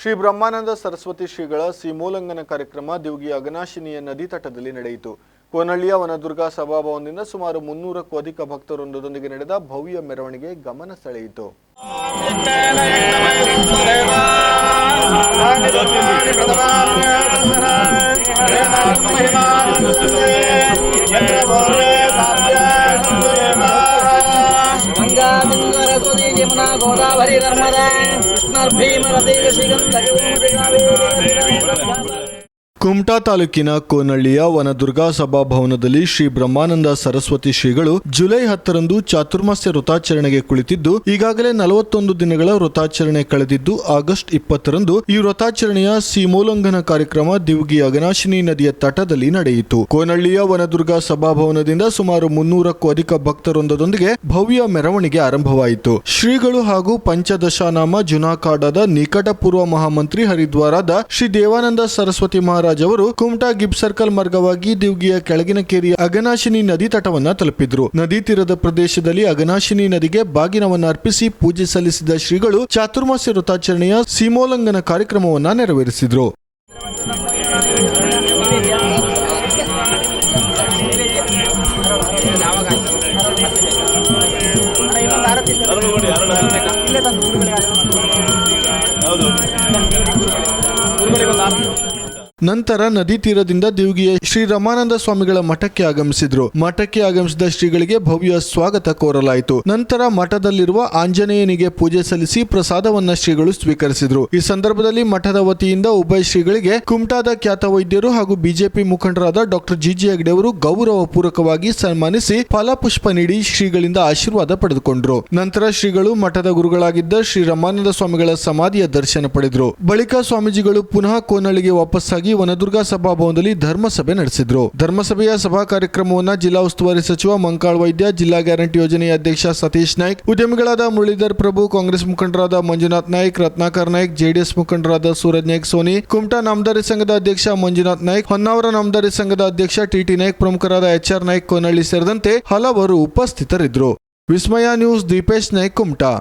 ಶ್ರೀ ಬ್ರಹ್ಮಾನಂದ ಸರಸ್ವತಿ ಶ್ರೀಗಳ ಸೀಮೋಲ್ಲಂಘನ ಕಾರ್ಯಕ್ರಮ ದಿವಗಿ ಅಘನಾಶಿನಿಯ ನದಿ ತಟದಲ್ಲಿ ನಡೆಯಿತು. ಕೋನಹಳ್ಳಿಯ ವನದುರ್ಗಾ ಸಭಾಭವನದಿಂದ ಸುಮಾರು 300ಕ್ಕೂ ಅಧಿಕ ಭಕ್ತವೃಂದದೊಂದಿಗೆ ನಡೆದ ಭವ್ಯ ಮೆರವಣಿಗೆ ಗಮನ ಸೆಳೆಯಿತು. यमुना गोदावरी नर्मदा कृष्णा भीमवती ಕುಮಟಾ ತಾಲೂಕಿನ ಕೋನಹಳ್ಳಿಯ ವನದುರ್ಗಾ ಸಭಾಭವನದಲ್ಲಿ ಶ್ರೀ ಬ್ರಹ್ಮಾನಂದ ಸರಸ್ವತಿ ಶ್ರೀಗಳು ಜುಲೈ 10ರಂದು ಚಾತುರ್ಮಾಸ್ಯ ವೃತಾಚರಣೆಗೆ ಕುಳಿತಿದ್ದು, ಈಗಾಗಲೇ 41 ದಿನಗಳ ವೃತಾಚರಣೆ ಕಳೆದಿದ್ದು, ಆಗಸ್ಟ್ 20ರಂದು ಈ ವೃತಾಚರಣೆಯ ಸೀಮೋಲ್ಲಂಘನ ಕಾರ್ಯಕ್ರಮ ದಿವಗಿ ಅಘನಾಶಿನಿ ನದಿಯ ತಟದಲ್ಲಿ ನಡೆಯಿತು. ಕೋನಹಳ್ಳಿಯ ವನದುರ್ಗಾ ಸಭಾಭವನದಿಂದ ಸುಮಾರು 300ಕ್ಕೂ ಅಧಿಕ ಭಕ್ತವೃಂದದೊಂದಿಗೆ ಭವ್ಯ ಮೆರವಣಿಗೆ ಆರಂಭವಾಯಿತು. ಶ್ರೀಗಳು ಹಾಗೂ ಪಂಚದಶನಾಮ ಜುನಾಕಾಡದ ನಿಕಟಪೂರ್ವ ಮಹಾಮಂತ್ರಿ ಹರಿದ್ವಾರದ ಶ್ರೀ ದೇವಾನಂದ ಸರಸ್ವತಿ ಮಹಾರಾಜ್ ಅವರು ಕುಮಟಾ ಗಿಬ್ ಸರ್ಕಲ್ ಮಾರ್ಗವಾಗಿ ದಿವಗಿಯ ಕೆಳಗಿನ ಕೇರಿಯ ಅಘನಾಶಿನಿ ನದಿ ತಟವನ್ನ ತಲುಪಿದ್ರು. ನದಿ ತೀರದ ಪ್ರದೇಶದಲ್ಲಿ ಅಘನಾಶಿನಿ ನದಿಗೆ ಬಾಗಿನವನ್ನು ಅರ್ಪಿಸಿ ಪೂಜೆ ಸಲ್ಲಿಸಿದ ಶ್ರೀಗಳು ಚಾತುರ್ಮಾಸ್ಯ ವೃತಾಚರಣೆಯ ಸೀಮೋಲ್ಲಂಘನ ಕಾರ್ಯಕ್ರಮವನ್ನ ನೆರವೇರಿಸಿದ್ರು. ನಂತರ ನದಿ ತೀರದಿಂದ ದಿವಗಿಯ ಶ್ರೀ ರಮಾನಂದ ಸ್ವಾಮಿಗಳ ಮಠಕ್ಕೆ ಆಗಮಿಸಿದ್ರು. ಮಠಕ್ಕೆ ಆಗಮಿಸಿದ ಶ್ರೀಗಳಿಗೆ ಭವ್ಯ ಸ್ವಾಗತ ಕೋರಲಾಯಿತು. ನಂತರ ಮಠದಲ್ಲಿರುವ ಆಂಜನೇಯನಿಗೆ ಪೂಜೆ ಸಲ್ಲಿಸಿ ಪ್ರಸಾದವನ್ನ ಶ್ರೀಗಳು ಸ್ವೀಕರಿಸಿದ್ರು. ಈ ಸಂದರ್ಭದಲ್ಲಿ ಮಠದ ವತಿಯಿಂದ ಉಭಯ ಶ್ರೀಗಳಿಗೆ ಕುಮಟಾದ ಖ್ಯಾತ ವೈದ್ಯರು ಹಾಗೂ ಬಿಜೆಪಿ ಮುಖಂಡರಾದ ಡಾಕ್ಟರ್ ಜಿಜಿ ಹೆಗ್ಡೆ ಅವರು ಗೌರವ ಪೂರ್ವಕವಾಗಿ ಸನ್ಮಾನಿಸಿ ಫಲಪುಷ್ಪ ನೀಡಿ ಶ್ರೀಗಳಿಂದ ಆಶೀರ್ವಾದ ಪಡೆದುಕೊಂಡ್ರು. ನಂತರ ಶ್ರೀಗಳು ಮಠದ ಗುರುಗಳಾಗಿದ್ದ ಶ್ರೀ ರಮಾನಂದ ಸ್ವಾಮಿಗಳ ಸಮಾಧಿಯ ದರ್ಶನ ಪಡೆದ್ರು. ಬಳಿಕ ಸ್ವಾಮೀಜಿಗಳು ಪುನಃ ಕೋನಹಳ್ಳಿಗೆ ವಾಪಸ್ಸಾಗಿ ವನದುರ್ಗಾ ಸಭಾಭವನದಲ್ಲಿ ಧರ್ಮಸಭೆ ನಡೆಸಿದ್ರು. ಧರ್ಮಸಭೆಯ ಸಭಾ ಕಾರ್ಯಕ್ರಮವನ್ನ ಜಿಲ್ಲಾ ಉಸ್ತುವಾರಿ ಸಚಿವ ಮಂಕಾಳ್ ವೈದ್ಯ, ಜಿಲ್ಲಾ ಗ್ಯಾರಂಟಿ ಯೋಜನೆಯ ಅಧ್ಯಕ್ಷ ಸತೀಶ್ ನಾಯ್ಕ್, ಉದ್ಯಮಿಗಳಾದ ಮುರಳೀಧರ್ ಪ್ರಭು, ಕಾಂಗ್ರೆಸ್ ಮುಖಂಡರಾದ ಮಂಜುನಾಥ್ ನಾಯ್ಕ್, ರತ್ನಾಕರ್ ನಾಯ್ಕ್, ಜೆಡಿಎಸ್ ಮುಖಂಡರಾದ ಸೂರಜ್ ನಾಯ್ಕ್ ಸೋನಿ, ಕುಮಟಾ ನಾಮದಾರಿ ಸಂಘದ ಅಧ್ಯಕ್ಷ ಮಂಜುನಾಥ್ ನಾಯ್ಕ್, ಹೊನ್ನಾವರ ನಾಮದಾರಿ ಸಂಘದ ಅಧ್ಯಕ್ಷ ಟಿಟಿ ನಾಯ್ಕ್, ಪ್ರಮುಖರಾದ HR ನಾಯ್ಕ್, ಕೋನಹಳ್ಳಿ ಸೇರಿದಂತೆ ಹಲವರು ಉಪಸ್ಥಿತರಿದ್ದರು. ವಿಸ್ಮಯ ನ್ಯೂಸ್, ದೀಪೇಶ್ ನಾಯ್ಕ್, ಕುಮಟಾ.